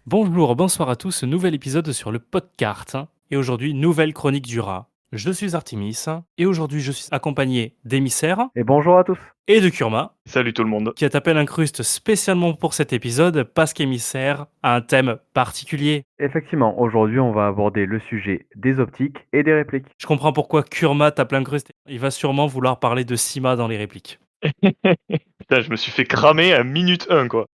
Bonjour, bonsoir à tous, nouvel épisode sur le podcast. Et aujourd'hui, nouvelle chronique du rat. Je suis Artemis et aujourd'hui je suis accompagné d'Émissaire Et bonjour à tous. et de Kurma Salut tout le monde. qui a tapé l'incruste spécialement pour cet épisode parce qu'Émissaire a un thème particulier. Effectivement, aujourd'hui, on va aborder le sujet des optiques et des répliques. Je comprends pourquoi Kurma tape l'incruste. Il va sûrement vouloir parler de Sima dans les répliques. Putain, je me suis fait cramer à minute 1, quoi.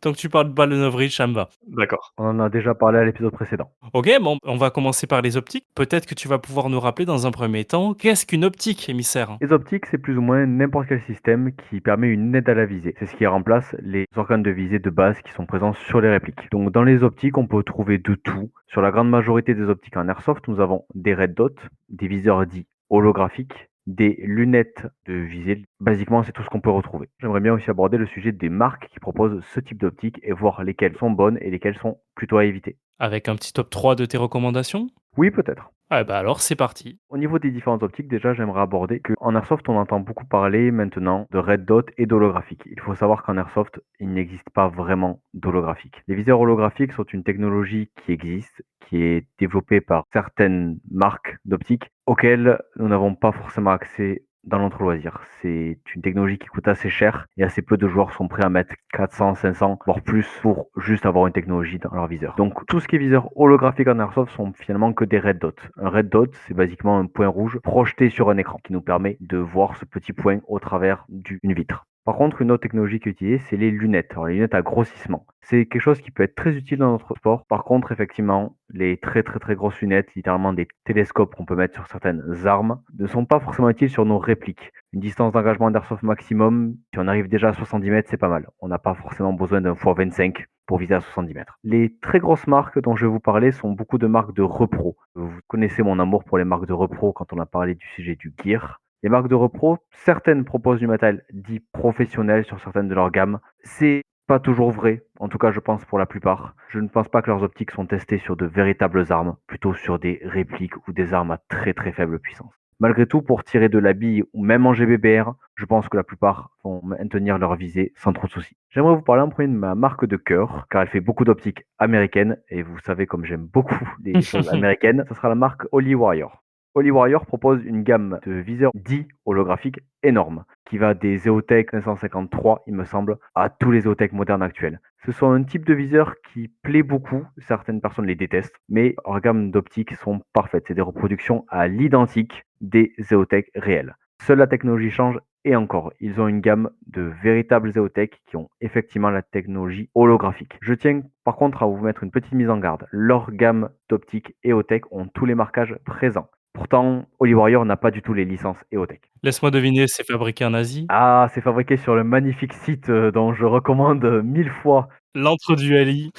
Tant que tu parles pas de Novrich, ça me va. D'accord. On en a déjà parlé à l'épisode précédent. Ok, bon, on va commencer par les optiques. Peut-être que tu vas pouvoir nous rappeler dans un premier temps, qu'est-ce qu'une optique, Émissaire? Les optiques, c'est plus ou moins n'importe quel système qui permet une aide à la visée. C'est ce qui remplace les organes de visée de base qui sont présents sur les répliques. Donc dans les optiques, on peut trouver de tout. Sur la grande majorité des optiques en airsoft, nous avons des red dots, des viseurs dits holographiques, des lunettes de visée. Basiquement, c'est tout ce qu'on peut retrouver. J'aimerais bien aussi aborder le sujet des marques qui proposent ce type d'optique et voir lesquelles sont bonnes et lesquelles sont plutôt à éviter. Avec un petit top 3 de tes recommandations? Oui, peut-être. Ah bah alors c'est parti. Au niveau des différentes optiques, déjà, j'aimerais aborder qu'en airsoft, on entend beaucoup parler maintenant de red dot et d'holographique. Il faut savoir qu'en airsoft, il n'existe pas vraiment d'holographique. Les viseurs holographiques sont une technologie qui existe, qui est développée par certaines marques d'optique auxquelles nous n'avons pas forcément accès dans notre loisir. C'est une technologie qui coûte assez cher et assez peu de joueurs sont prêts à mettre 400, 500, voire plus pour juste avoir une technologie dans leur viseur. Donc tout ce qui est viseur holographique en airsoft sont finalement que des red dots. Un red dot, c'est basiquement un point rouge projeté sur un écran qui nous permet de voir ce petit point au travers d'une vitre. Par contre, une autre technologie qui est utilisée, c'est les lunettes. Alors, les lunettes à grossissement. C'est quelque chose qui peut être très utile dans notre sport. Par contre, effectivement, les très grosses lunettes, littéralement des télescopes qu'on peut mettre sur certaines armes, ne sont pas forcément utiles sur nos répliques. Une distance d'engagement d'airsoft maximum, si on arrive déjà à 70 mètres, c'est pas mal. On n'a pas forcément besoin d'un x25 pour viser à 70 mètres. Les très grosses marques dont je vais vous parler sont beaucoup de marques de repro. Vous connaissez mon amour pour les marques de repro quand on a parlé du sujet du gear. Les marques de repro, certaines proposent du matériel dit professionnel sur certaines de leurs gammes. C'est pas toujours vrai, en tout cas je pense pour la plupart. Je ne pense pas que leurs optiques sont testées sur de véritables armes, plutôt sur des répliques ou des armes à très faible puissance. Malgré tout, pour tirer de la bille ou même en GBBR, je pense que la plupart vont maintenir leur visée sans trop de soucis. J'aimerais vous parler en premier de ma marque de cœur, car elle fait beaucoup d'optiques américaines, et vous savez comme j'aime beaucoup les choses américaines, ce sera la marque Holy Warrior. Holy Warrior propose une gamme de viseurs dits holographiques énorme, qui va des EOTech 553, il me semble, à tous les EOTech modernes actuels. Ce sont un type de viseur qui plaît beaucoup, certaines personnes les détestent, mais leurs gammes d'optiques sont parfaites. C'est des reproductions à l'identique des EOTech réels. Seule la technologie change et encore, ils ont une gamme de véritables EOTech qui ont effectivement la technologie holographique. Je tiens par contre à vous mettre une petite mise en garde. Leur gamme d'optiques EOTech ont tous les marquages présents. Pourtant, Holy Warrior n'a pas du tout les licences EOTech. Laisse-moi deviner, c'est fabriqué en Asie? Ah, c'est fabriqué sur le magnifique site dont je recommande 1000 fois. L'antre du LI.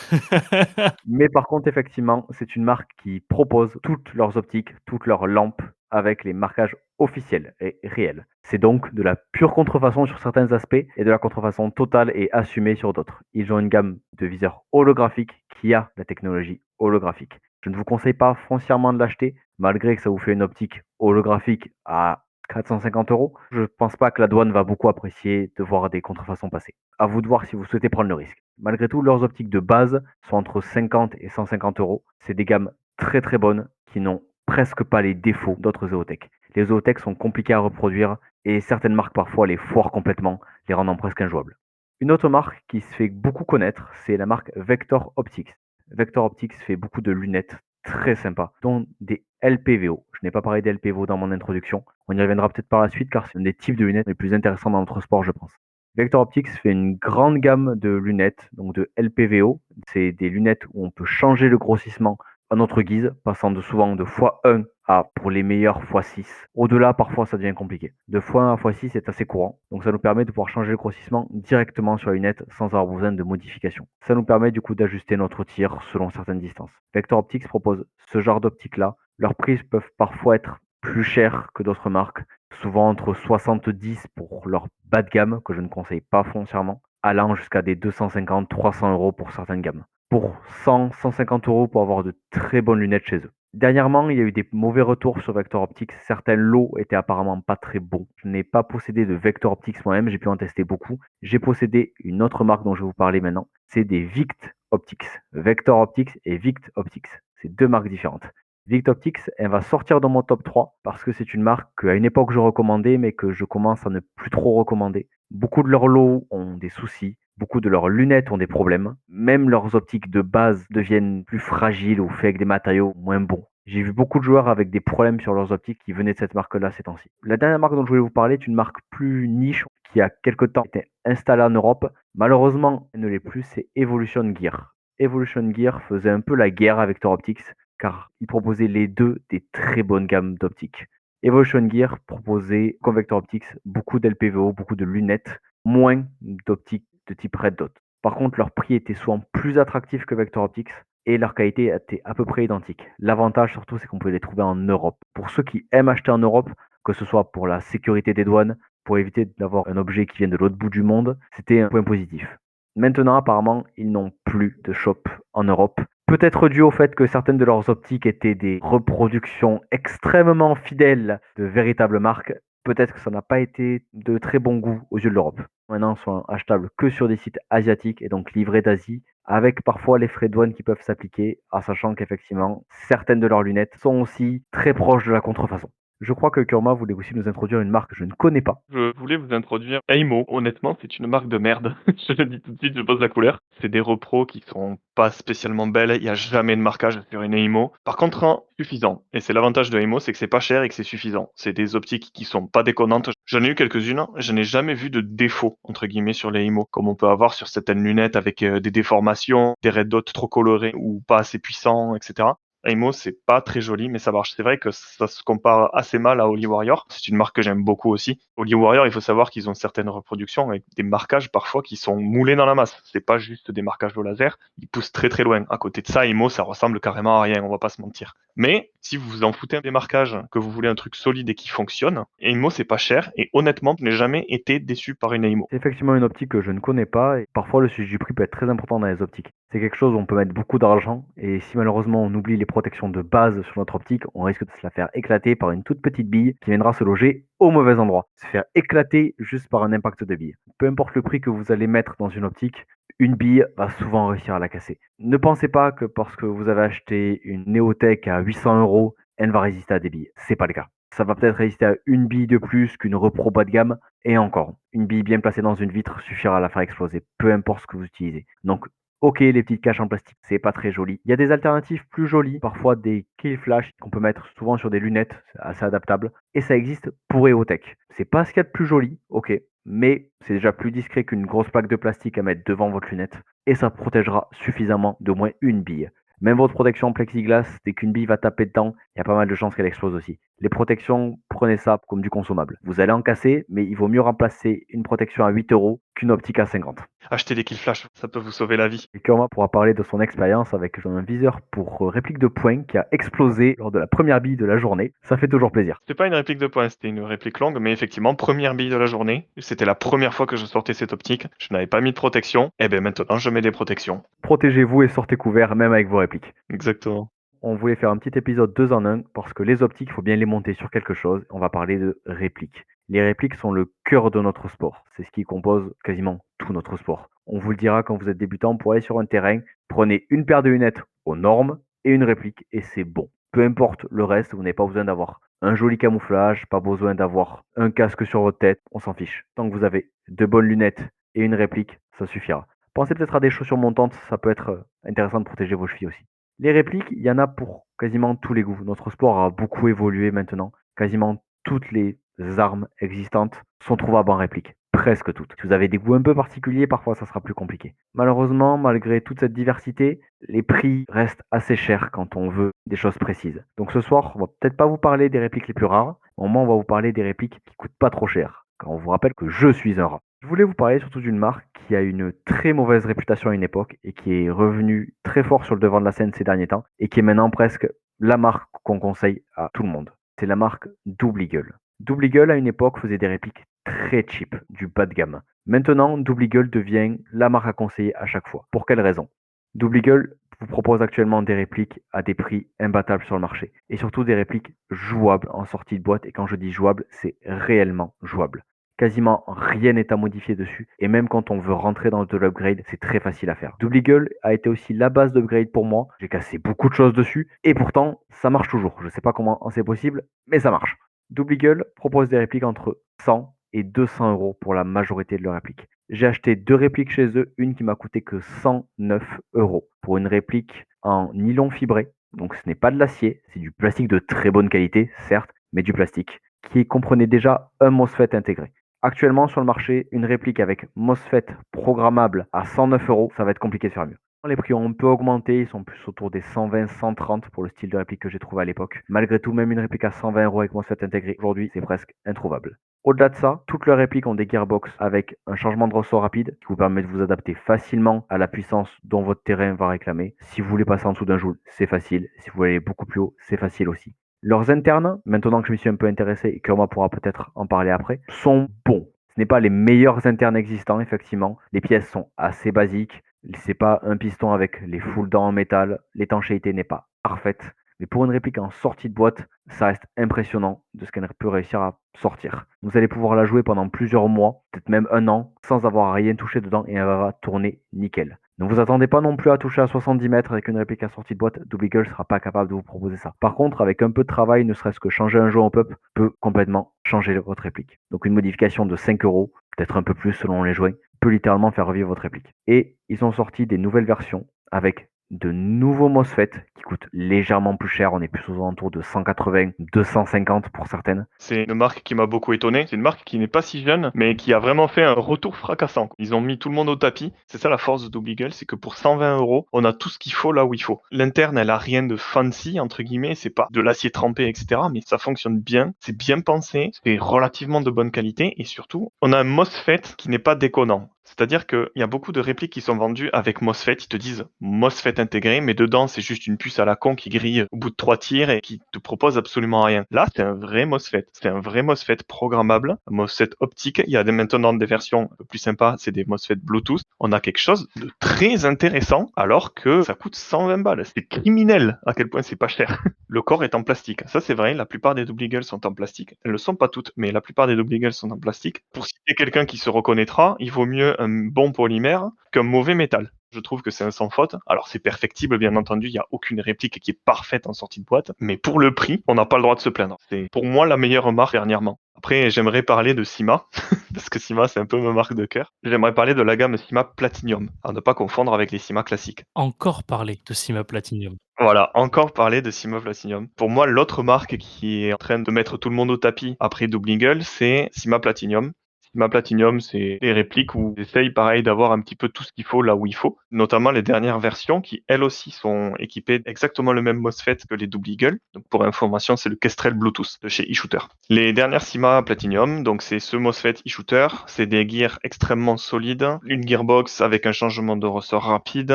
Mais par contre, effectivement, c'est une marque qui propose toutes leurs optiques, toutes leurs lampes avec les marquages officiels et réels. C'est donc de la pure contrefaçon sur certains aspects et de la contrefaçon totale et assumée sur d'autres. Ils ont une gamme de viseurs holographiques qui a la technologie holographique. Je ne vous conseille pas foncièrement de l'acheter, malgré que ça vous fait une optique holographique à 450 euros. Je ne pense pas que la douane va beaucoup apprécier de voir des contrefaçons passer. À vous de voir si vous souhaitez prendre le risque. Malgré tout, leurs optiques de base sont entre 50 et 150 euros. C'est des gammes très bonnes qui n'ont presque pas les défauts d'autres EOTech. Les EOTech sont compliqués à reproduire et certaines marques parfois les foirent complètement, les rendant presque injouables. Une autre marque qui se fait beaucoup connaître, c'est la marque Vector Optics. Vector Optics fait beaucoup de lunettes très sympas, dont des LPVO. Je n'ai pas parlé des LPVO dans mon introduction. On y reviendra peut-être par la suite car c'est un des types de lunettes les plus intéressants dans notre sport, je pense. Vector Optics fait une grande gamme de lunettes, donc de LPVO. C'est des lunettes où on peut changer le grossissement à notre guise, passant souvent de x1 à, pour les meilleurs, x6. Au-delà, parfois, ça devient compliqué. De x1 à x6, c'est assez courant. Donc ça nous permet de pouvoir changer le grossissement directement sur la lunette sans avoir besoin de modification. Ça nous permet du coup d'ajuster notre tir selon certaines distances. Vector Optics propose ce genre d'optique-là. Leurs prix peuvent parfois être plus chers que d'autres marques, souvent entre 70 pour leur bas de gamme, que je ne conseille pas foncièrement, allant jusqu'à des 250-300 euros pour certaines gammes. Pour 100-150 euros pour avoir de très bonnes lunettes chez eux. Dernièrement, il y a eu des mauvais retours sur Vector Optics. Certains lots étaient apparemment pas très bons. Je n'ai pas possédé de Vector Optics moi-même, j'ai pu en tester beaucoup. J'ai possédé une autre marque dont je vais vous parler maintenant. C'est des Vict Optics. Vector Optics et Vict Optics. C'est deux marques différentes. Vict Optics, elle va sortir dans mon top 3 parce que c'est une marque qu'à une époque je recommandais, mais que je commence à ne plus trop recommander. Beaucoup de leurs lots ont des soucis, beaucoup de leurs lunettes ont des problèmes, même leurs optiques de base deviennent plus fragiles ou faits avec des matériaux moins bons. J'ai vu beaucoup de joueurs avec des problèmes sur leurs optiques qui venaient de cette marque-là ces temps-ci. La dernière marque dont je voulais vous parler est une marque plus niche qui a quelque temps été installée en Europe. Malheureusement, elle ne l'est plus, c'est Evolution Gear. Evolution Gear faisait un peu la guerre avec Vector Optics car il proposait les deux des très bonnes gammes d'optiques. Evolution Gear proposait, comme Vector Optics, beaucoup d'LPVO, beaucoup de lunettes, moins d'optiques de type Red Dot. Par contre, leur prix était souvent plus attractif que Vector Optics et leur qualité était à peu près identique. L'avantage surtout, c'est qu'on pouvait les trouver en Europe. Pour ceux qui aiment acheter en Europe, que ce soit pour la sécurité des douanes, pour éviter d'avoir un objet qui vient de l'autre bout du monde, c'était un point positif. Maintenant, apparemment, ils n'ont plus de shop en Europe. Peut-être dû au fait que certaines de leurs optiques étaient des reproductions extrêmement fidèles de véritables marques. Peut-être que ça n'a pas été de très bon goût aux yeux de l'Europe. Maintenant, sont achetables que sur des sites asiatiques et donc livrés d'Asie, avec parfois les frais de douane qui peuvent s'appliquer, en sachant qu'effectivement, certaines de leurs lunettes sont aussi très proches de la contrefaçon. Je crois que Kurma voulait aussi nous introduire une marque que je ne connais pas. Je voulais vous introduire Aimo. Honnêtement, c'est une marque de merde. Je le dis tout de suite, je pose la couleur. C'est des repros qui sont pas spécialement belles. Il n'y a jamais de marquage sur une Aimo. Par contre, suffisant. Et c'est l'avantage de Aimo, c'est que c'est pas cher et que c'est suffisant. C'est des optiques qui sont pas déconnantes. J'en ai eu quelques-unes. Je n'ai jamais vu de défaut, entre guillemets, sur les Aimo. Comme on peut avoir sur certaines lunettes avec des déformations, des red dots trop colorés ou pas assez puissants, etc. Aimo, c'est pas très joli, mais ça marche. C'est vrai que ça se compare assez mal à Holy Warrior. C'est une marque que j'aime beaucoup aussi. Holy Warrior, il faut savoir qu'ils ont certaines reproductions avec des marquages parfois qui sont moulés dans la masse. C'est pas juste des marquages au laser. Ils poussent très très loin. À côté de ça, Aimo, ça ressemble carrément à rien. On va pas se mentir. Mais si vous vous en foutez des marquages, que vous voulez un truc solide et qui fonctionne, Aimo, c'est pas cher. Et honnêtement, je n'ai jamais été déçu par une Aimo. C'est effectivement une optique que je ne connais pas et parfois le sujet du prix peut être très important dans les optiques. C'est quelque chose où on peut mettre beaucoup d'argent et si malheureusement on oublie les protections de base sur notre optique, on risque de se la faire éclater par une toute petite bille qui viendra se loger au mauvais endroit. Se faire éclater juste par un impact de bille. Peu importe le prix que vous allez mettre dans une optique, une bille va souvent réussir à la casser. Ne pensez pas que parce que vous avez acheté une Neotech à 800 euros, elle va résister à des billes. C'est pas le cas. Ça va peut-être résister à une bille de plus qu'une repro bas de gamme, et encore, une bille bien placée dans une vitre suffira à la faire exploser, peu importe ce que vous utilisez. Donc, ok, les petites caches en plastique, c'est pas très joli. Il y a des alternatives plus jolies, parfois des kill flash qu'on peut mettre souvent sur des lunettes, c'est assez adaptable, et ça existe pour EOTech. C'est pas ce qu'il y a de plus joli, ok, mais c'est déjà plus discret qu'une grosse plaque de plastique à mettre devant votre lunette, et ça protégera suffisamment d'au moins une bille. Même votre protection en plexiglas, dès qu'une bille va taper dedans, il y a pas mal de chances qu'elle explose aussi. Les protections, prenez ça comme du consommable. Vous allez en casser, mais il vaut mieux remplacer une protection à 8 euros qu'une optique à 50. Achetez des kill flash, ça peut vous sauver la vie. Et Kurma pourra parler de son expérience avec un viseur pour réplique de poing qui a explosé lors de la première bille de la journée. Ça fait toujours plaisir. C'était pas une réplique de poing, c'était une réplique longue, mais effectivement, première bille de la journée. C'était la première fois que je sortais cette optique. Je n'avais pas mis de protection. Et bien maintenant, je mets des protections. Protégez-vous et sortez couvert même avec vos répliques. Exactement. On voulait faire un petit épisode 2 en 1 parce que les optiques, il faut bien les monter sur quelque chose. On va parler de répliques. Les répliques sont le cœur de notre sport. C'est ce qui compose quasiment tout notre sport. On vous le dira quand vous êtes débutant, pour aller sur un terrain, prenez une paire de lunettes aux normes et une réplique et c'est bon. Peu importe le reste, vous n'avez pas besoin d'avoir un joli camouflage, pas besoin d'avoir un casque sur votre tête, on s'en fiche. Tant que vous avez de bonnes lunettes et une réplique, ça suffira. Pensez peut-être à des chaussures montantes, ça peut être intéressant de protéger vos chevilles aussi. Les répliques, il y en a pour quasiment tous les goûts. Notre sport a beaucoup évolué maintenant. Quasiment toutes les armes existantes sont trouvables en réplique. Presque toutes. Si vous avez des goûts un peu particuliers, parfois ça sera plus compliqué. Malheureusement, malgré toute cette diversité, les prix restent assez chers quand on veut des choses précises. Donc ce soir, on va peut-être pas vous parler des répliques les plus rares, au moins on va vous parler des répliques qui coûtent pas trop cher. Quand on vous rappelle que je suis un rat. Je voulais vous parler surtout d'une marque qui a une très mauvaise réputation à une époque et qui est revenue très fort sur le devant de la scène ces derniers temps et qui est maintenant presque la marque qu'on conseille à tout le monde. C'est la marque Double Eagle. Double Eagle à une époque faisait des répliques très cheap, du bas de gamme. Maintenant, Double Eagle devient la marque à conseiller à chaque fois. Pour quelle raison? Double Eagle vous propose actuellement des répliques à des prix imbattables sur le marché et surtout des répliques jouables en sortie de boîte et quand je dis jouable, c'est réellement jouable. Quasiment rien n'est à modifier dessus, et même quand on veut rentrer dans de l'upgrade, c'est très facile à faire. Double Eagle a été aussi la base d'upgrade pour moi, j'ai cassé beaucoup de choses dessus, et pourtant, ça marche toujours. Je sais pas comment c'est possible, mais ça marche. Double Eagle propose des répliques entre 100 et 200 euros pour la majorité de leurs répliques. J'ai acheté 2 répliques chez eux, une qui m'a coûté que 109 euros pour une réplique en nylon fibré, donc ce n'est pas de l'acier, c'est du plastique de très bonne qualité, certes, mais du plastique, qui comprenait déjà un MOSFET intégré. Actuellement, sur le marché, une réplique avec MOSFET programmable à 109 euros, ça va être compliqué de faire mieux. Les prix ont un peu augmenté, ils sont plus autour des 120, 130 pour le style de réplique que j'ai trouvé à l'époque. Malgré tout, même une réplique à 120 euros avec MOSFET intégré, aujourd'hui, c'est presque introuvable. Au-delà de ça, toutes leurs répliques ont des gearbox avec un changement de ressort rapide qui vous permet de vous adapter facilement à la puissance dont votre terrain va réclamer. Si vous voulez passer en dessous d'un joule, c'est facile. Si vous voulez aller beaucoup plus haut, c'est facile aussi. Leurs internes, maintenant que je m'y suis un peu intéressé et que moi pourra peut-être en parler après, sont bons. Ce n'est pas les meilleurs internes existants, effectivement. Les pièces sont assez basiques. C'est pas un piston avec les full dents en métal. L'étanchéité n'est pas parfaite. Mais pour une réplique en sortie de boîte, ça reste impressionnant de ce qu'elle peut réussir à sortir. Vous allez pouvoir la jouer pendant plusieurs mois, peut-être même un an, sans avoir à rien touché dedans et elle va tourner nickel. Ne vous attendez pas non plus à toucher à 70 mètres avec une réplique à sortie de boîte, Double Eagle ne sera pas capable de vous proposer ça. Par contre, avec un peu de travail, ne serait-ce que changer un joint au pop, peut complètement changer votre réplique. Donc une modification de 5 euros, peut-être un peu plus selon les joints, peut littéralement faire revivre votre réplique. Et ils ont sorti des nouvelles versions avec de nouveaux MOSFET qui coûtent légèrement plus cher. On est plus aux alentours de 180, 250 pour certaines. C'est une marque qui m'a beaucoup étonné. C'est une marque qui n'est pas si jeune, mais qui a vraiment fait un retour fracassant. Ils ont mis tout le monde au tapis. C'est ça la force de Double Eagle, c'est que pour 120 euros, on a tout ce qu'il faut là où il faut. L'interne, elle a rien de fancy, entre guillemets. C'est pas de l'acier trempé, etc. Mais ça fonctionne bien. C'est bien pensé. C'est relativement de bonne qualité. Et surtout, on a un MOSFET qui n'est pas déconnant. C'est-à-dire qu'il y a beaucoup de répliques qui sont vendues avec MOSFET. Ils te disent MOSFET intégré, mais dedans, c'est juste une puce à la con qui grille au bout de 3 tirs et qui te propose absolument rien. Là, c'est un vrai MOSFET. C'est un vrai MOSFET programmable, un MOSFET optique. Il y a maintenant des versions un peu plus sympas, c'est des MOSFET Bluetooth. On a quelque chose de très intéressant alors que ça coûte 120 balles. C'est criminel à quel point c'est pas cher. Le corps est en plastique. Ça, c'est vrai. La plupart des Double Eagle sont en plastique. Elles ne le sont pas toutes, mais la plupart des Double Eagle sont en plastique. Pour citer quelqu'un qui se reconnaîtra, il vaut mieux un bon polymère qu'un mauvais métal. Je trouve que c'est un sans faute. Alors c'est perfectible, bien entendu, il n'y a aucune réplique qui est parfaite en sortie de boîte, mais pour le prix, on n'a pas le droit de se plaindre. C'est pour moi la meilleure marque dernièrement. Après, j'aimerais parler de Sima, parce que Sima, c'est un peu ma marque de cœur. J'aimerais parler de la gamme Sima Platinum, à ne pas confondre avec les Sima classiques. Encore parler de Sima Platinum. Voilà, encore parler de Sima Platinum. Pour moi, l'autre marque qui est en train de mettre tout le monde au tapis après Double Eagle, c'est Sima Platinum. Sima Platinum, c'est des répliques où j'essaye pareil d'avoir un petit peu tout ce qu'il faut là où il faut, notamment les dernières versions qui elles aussi sont équipées exactement le même MOSFET que les Double Eagle. Donc pour information, c'est le Kestrel Bluetooth de chez eShooter. Les dernières Sima Platinum, donc c'est ce MOSFET eShooter, c'est des gears extrêmement solides, une gearbox avec un changement de ressort rapide,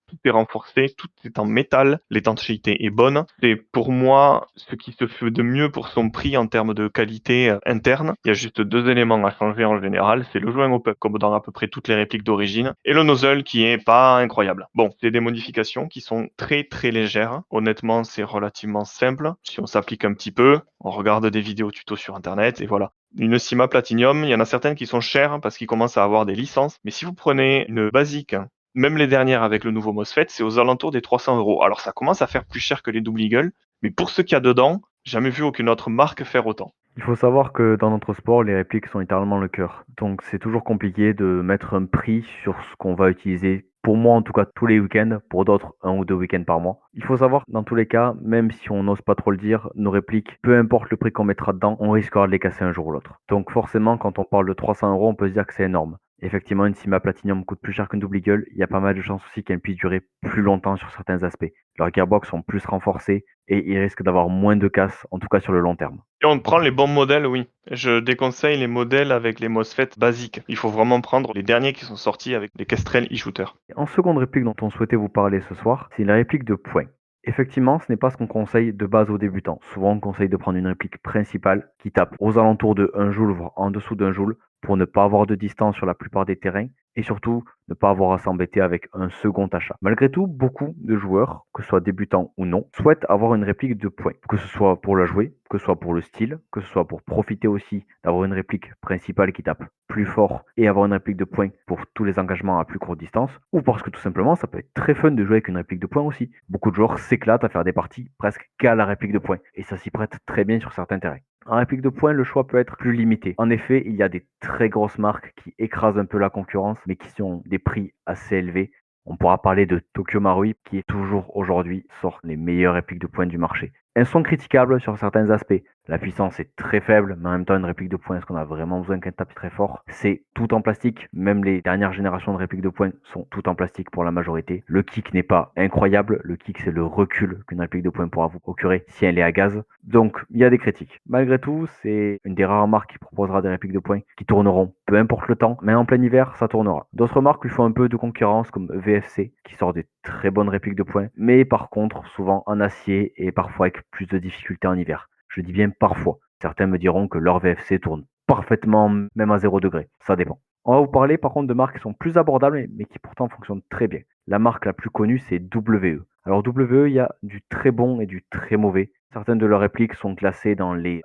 tout est renforcé, tout est en métal, l'étanchéité est bonne. C'est pour moi ce qui se fait de mieux pour son prix en termes de qualité interne. Il y a juste 2 éléments à changer en général, c'est le joint au puck comme dans à peu près toutes les répliques d'origine et le nozzle qui est pas incroyable. Bon, c'est des modifications qui sont très très légères. Honnêtement, c'est relativement simple. Si on s'applique un petit peu, on regarde des vidéos tuto sur internet et voilà. Une Sima Platinum, il y en a certaines qui sont chères parce qu'ils commencent à avoir des licences, mais si vous prenez une basique, même les dernières avec le nouveau MOSFET, c'est aux alentours des 300 euros. Alors ça commence à faire plus cher que les Double Eagle, mais pour ce qu'il y a dedans, jamais vu aucune autre marque faire autant. Il faut savoir que dans notre sport, les répliques sont littéralement le cœur. Donc c'est toujours compliqué de mettre un prix sur ce qu'on va utiliser. Pour moi, en tout cas, tous les week-ends. Pour d'autres, 1 ou 2 week-ends par mois. Il faut savoir que dans tous les cas, même si on n'ose pas trop le dire, nos répliques, peu importe le prix qu'on mettra dedans, on risquera de les casser un jour ou l'autre. Donc forcément, quand on parle de 300 euros, on peut se dire que c'est énorme. Effectivement, une Sima Platinum coûte plus cher qu'une Double Eagle. Il y a pas mal de chances aussi qu'elle puisse durer plus longtemps sur certains aspects. Leurs gearbox sont plus renforcés et ils risquent d'avoir moins de casse, en tout cas sur le long terme. Et on prend les bons modèles, oui. Je déconseille les modèles avec les MOSFET basiques. Il faut vraiment prendre les derniers qui sont sortis avec les Kestrel eShooter. En seconde réplique dont on souhaitait vous parler ce soir, c'est une réplique de poing. Effectivement, ce n'est pas ce qu'on conseille de base aux débutants. Souvent, on conseille de prendre une réplique principale qui tape aux alentours de 1 joule, voire en dessous d'1 joule, pour ne pas avoir de distance sur la plupart des terrains et surtout ne pas avoir à s'embêter avec un second achat. Malgré tout, beaucoup de joueurs, que ce soit débutants ou non, souhaitent avoir une réplique de poing, que ce soit pour la jouer, que ce soit pour le style, que ce soit pour profiter aussi d'avoir une réplique principale qui tape plus fort et avoir une réplique de poing pour tous les engagements à plus courte distance, ou parce que tout simplement ça peut être très fun de jouer avec une réplique de poing aussi. Beaucoup de joueurs s'éclatent à faire des parties presque qu'à la réplique de poing, et ça s'y prête très bien sur certains terrains. En réplique de poing, le choix peut être plus limité. En effet, il y a des très grosses marques qui écrasent un peu la concurrence, mais qui sont des prix assez élevés. On pourra parler de Tokyo Marui, qui est toujours aujourd'hui sort les meilleures répliques de poing du marché. Elles sont critiquables sur certains aspects. La puissance est très faible, mais en même temps, une réplique de poing, est-ce qu'on a vraiment besoin qu'elle tape très fort? C'est tout en plastique. Même les dernières générations de répliques de poing sont tout en plastique pour la majorité. Le kick n'est pas incroyable. Le kick, c'est le recul qu'une réplique de poing pourra vous procurer si elle est à gaz. Donc, il y a des critiques. Malgré tout, c'est une des rares marques qui proposera des répliques de poing qui tourneront, peu importe le temps, mais en plein hiver, ça tournera. D'autres marques lui font un peu de concurrence, comme VFC, qui sort des très bonnes répliques de poing, mais par contre, souvent en acier et parfois avec plus de difficultés en hiver. Je dis bien parfois. Certains me diront que leur VFC tourne parfaitement, même à 0 degré. Ça dépend. On va vous parler par contre de marques qui sont plus abordables, mais qui pourtant fonctionnent très bien. La marque la plus connue, c'est WE. Alors WE, il y a du très bon et du très mauvais. Certaines de leurs répliques sont classées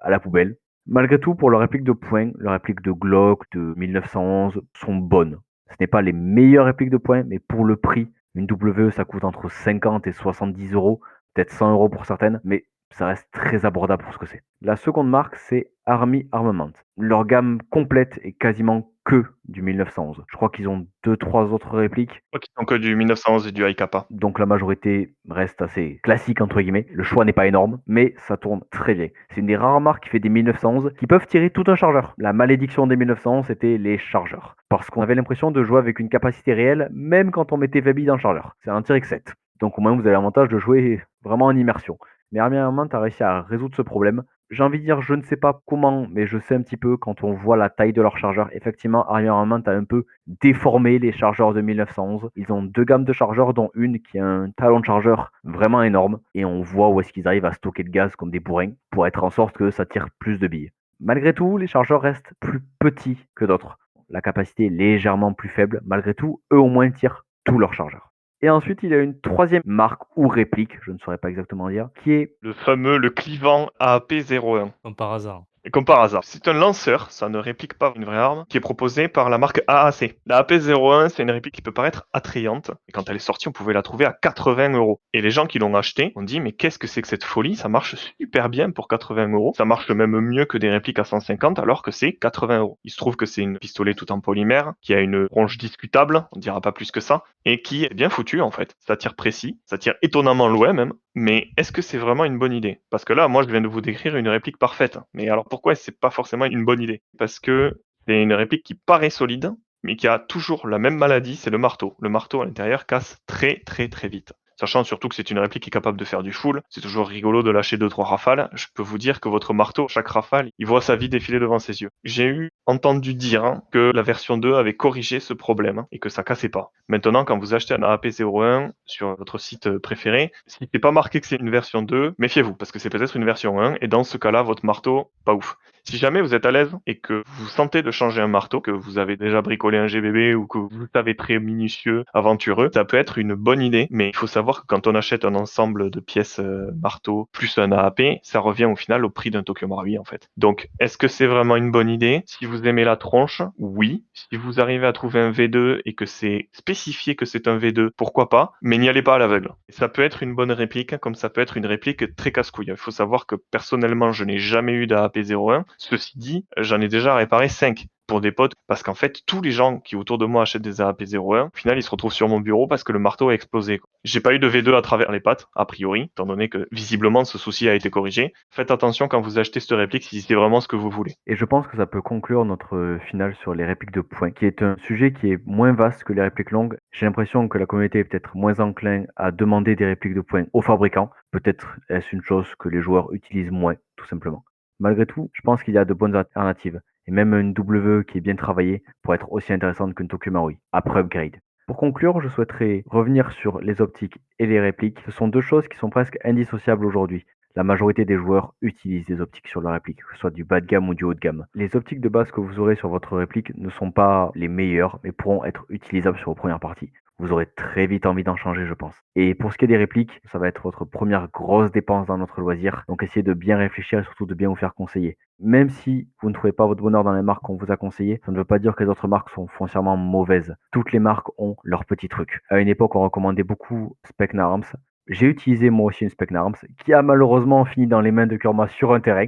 à la poubelle. Malgré tout, pour leurs répliques de poing, leurs répliques de Glock, de 1911 sont bonnes. Ce n'est pas les meilleures répliques de poing, mais pour le prix, une WE, ça coûte entre 50 et 70 euros, peut-être 100 euros pour certaines, mais ça reste très abordable pour ce que c'est. La seconde marque, c'est Army Armament. Leur gamme complète est quasiment que du 1911. Je crois qu'ils ont 2-3 autres répliques. Je crois qu'ils sont que du 1911 et du High Kappa. Donc la majorité reste assez classique entre guillemets. Le choix n'est pas énorme, mais ça tourne très bien. C'est une des rares marques qui fait des 1911 qui peuvent tirer tout un chargeur. La malédiction des 1911, c'était les chargeurs. Parce qu'on avait l'impression de jouer avec une capacité réelle, même quand on mettait 20 billes dans le chargeur. C'est un tir X7. Donc au moins vous avez l'avantage de jouer vraiment en immersion. Mais Army Armament a réussi à résoudre ce problème. J'ai envie de dire, je ne sais pas comment, mais je sais un petit peu quand on voit la taille de leur chargeur. Effectivement, Army Armament a un peu déformé les chargeurs de 1911. Ils ont deux gammes de chargeurs, dont une qui a un talon de chargeur vraiment énorme. Et on voit où est-ce qu'ils arrivent à stocker de gaz comme des bourrins pour être en sorte que ça tire plus de billes. Malgré tout, les chargeurs restent plus petits que d'autres. La capacité est légèrement plus faible. Malgré tout, eux au moins tirent tous leurs chargeurs. Et ensuite, il y a une troisième marque ou réplique, je ne saurais pas exactement dire, qui est Le clivant AAP01. Comme par hasard. Et comme par hasard, c'est un lanceur, ça ne réplique pas une vraie arme, qui est proposé par la marque AAC. La AP01, c'est une réplique qui peut paraître attrayante, et quand elle est sortie, on pouvait la trouver à 80 euros. Et les gens qui l'ont acheté ont dit, mais qu'est-ce que c'est que cette folie? Ça marche super bien pour 80 euros. Ça marche même mieux que des répliques à 150, alors que c'est 80 euros. Il se trouve que c'est une pistolet tout en polymère, qui a une ronge discutable, on dira pas plus que ça, et qui est bien foutu en fait. Ça tire précis, ça tire étonnamment loin même. Mais est-ce que c'est vraiment une bonne idée? Parce que là, moi, je viens de vous décrire une réplique parfaite. Mais alors pourquoi c'est pas forcément une bonne idée? Parce que c'est une réplique qui paraît solide, mais qui a toujours la même maladie, c'est le marteau. Le marteau à l'intérieur casse très très très vite. Sachant surtout que c'est une réplique qui est capable de faire du full, c'est toujours rigolo de lâcher 2-3 rafales. Je peux vous dire que votre marteau, chaque rafale, il voit sa vie défiler devant ses yeux. J'ai entendu dire que la version 2 avait corrigé ce problème et que ça cassait pas. Maintenant, quand vous achetez un AP01 sur votre site préféré, si c'est pas marqué que c'est une version 2, méfiez-vous parce que c'est peut-être une version 1 et dans ce cas-là, votre marteau, pas ouf. Si jamais vous êtes à l'aise et que vous sentez de changer un marteau, que vous avez déjà bricolé un GBB ou que vous savez très minutieux, aventureux, ça peut être une bonne idée, mais il faut savoir que quand on achète un ensemble de pièces marteau plus un AAP, ça revient au final au prix d'un Tokyo Marui en fait. Donc, est-ce que c'est vraiment une bonne idée? Si vous aimez la tronche, oui. Si vous arrivez à trouver un V2 et que c'est spécifié que c'est un V2, pourquoi pas, mais n'y allez pas à l'aveugle. Ça peut être une bonne réplique, comme ça peut être une réplique très casse-couille. Il faut savoir que personnellement, je n'ai jamais eu d'AAP01. Ceci dit, j'en ai déjà réparé 5 pour des potes, parce qu'en fait, tous les gens qui autour de moi achètent des AAP01, au final, ils se retrouvent sur mon bureau parce que le marteau a explosé. J'ai pas eu de V2 à travers les pattes, a priori, étant donné que visiblement ce souci a été corrigé. Faites attention quand vous achetez cette réplique si c'est vraiment ce que vous voulez. Et je pense que ça peut conclure notre finale sur les répliques de poing, qui est un sujet qui est moins vaste que les répliques longues. J'ai l'impression que la communauté est peut-être moins enclin à demander des répliques de poing aux fabricants. Peut-être est-ce une chose que les joueurs utilisent moins, tout simplement. Malgré tout, je pense qu'il y a de bonnes alternatives. Et même une W qui est bien travaillée pourrait être aussi intéressante qu'une Tokyo Marui, après upgrade. Pour conclure, je souhaiterais revenir sur les optiques et les répliques. Ce sont deux choses qui sont presque indissociables aujourd'hui. La majorité des joueurs utilisent des optiques sur leur réplique, que ce soit du bas de gamme ou du haut de gamme. Les optiques de base que vous aurez sur votre réplique ne sont pas les meilleures, mais pourront être utilisables sur vos premières parties. vous aurez très vite envie d'en changer, je pense. Et pour ce qui est des répliques, ça va être votre première grosse dépense dans notre loisir. Donc essayez de bien réfléchir et surtout de bien vous faire conseiller. Même si vous ne trouvez pas votre bonheur dans les marques qu'on vous a conseillées, ça ne veut pas dire que les autres marques sont foncièrement mauvaises. Toutes les marques ont leurs petits trucs. À une époque, on recommandait beaucoup Specna Arms. J'ai utilisé moi aussi une Specna Arms qui a malheureusement fini dans les mains de Kurma sur un terrain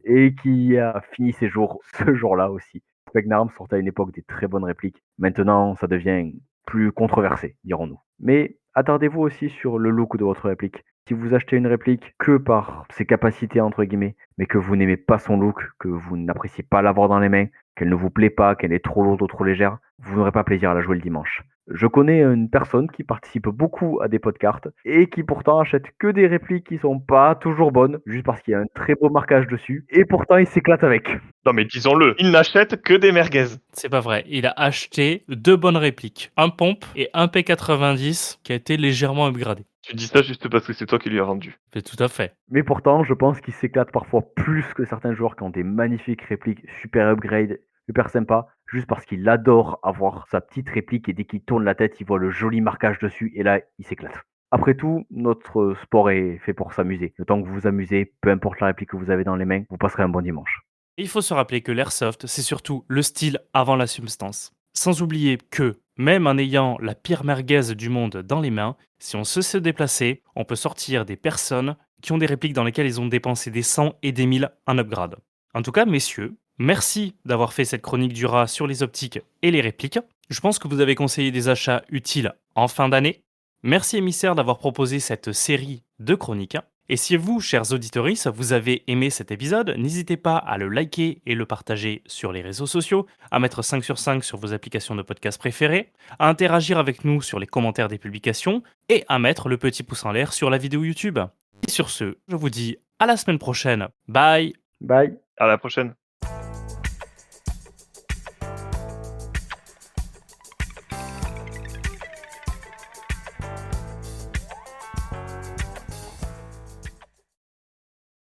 et qui a fini ses jours ce jour-là aussi. Specna Arms sortait à une époque des très bonnes répliques. Maintenant, ça devient plus controversé, dirons-nous. Mais attardez-vous aussi sur le look de votre réplique. Si vous achetez une réplique que par ses capacités, entre guillemets, mais que vous n'aimez pas son look, que vous n'appréciez pas l'avoir dans les mains, qu'elle ne vous plaît pas, qu'elle est trop lourde ou trop légère, vous n'aurez pas plaisir à la jouer le dimanche. Je connais une personne qui participe beaucoup à des podcards et qui pourtant achète que des répliques qui sont pas toujours bonnes, juste parce qu'il y a un très beau marquage dessus, et pourtant il s'éclate avec. Non mais disons-le, il n'achète que des merguez. C'est pas vrai. Il a acheté 2 bonnes répliques. Un pompe et un P90 qui a été légèrement upgradé. Tu dis ça juste parce que c'est toi qui lui as vendu. C'est tout à fait. Mais pourtant, je pense qu'il s'éclate parfois plus que certains joueurs qui ont des magnifiques répliques super upgrade, super sympa, juste parce qu'il adore avoir sa petite réplique et dès qu'il tourne la tête, il voit le joli marquage dessus et là, il s'éclate. Après tout, notre sport est fait pour s'amuser. Le temps que vous vous amusez, peu importe la réplique que vous avez dans les mains, vous passerez un bon dimanche. Et il faut se rappeler que l'airsoft, c'est surtout le style avant la substance. Sans oublier que, même en ayant la pire merguez du monde dans les mains, si on se déplacer, on peut sortir des personnes qui ont des répliques dans lesquelles ils ont dépensé des 100 et des 1000 en upgrade. En tout cas, messieurs, merci d'avoir fait cette chronique du rat sur les optiques et les répliques. Je pense que vous avez conseillé des achats utiles en fin d'année. Merci émissaire d'avoir proposé cette série de chroniques. Et si vous, chers auditeurs, vous avez aimé cet épisode, n'hésitez pas à le liker et le partager sur les réseaux sociaux, à mettre 5 sur 5 sur vos applications de podcast préférées, à interagir avec nous sur les commentaires des publications et à mettre le petit pouce en l'air sur la vidéo YouTube. Et sur ce, je vous dis à la semaine prochaine. Bye! Bye! À la prochaine.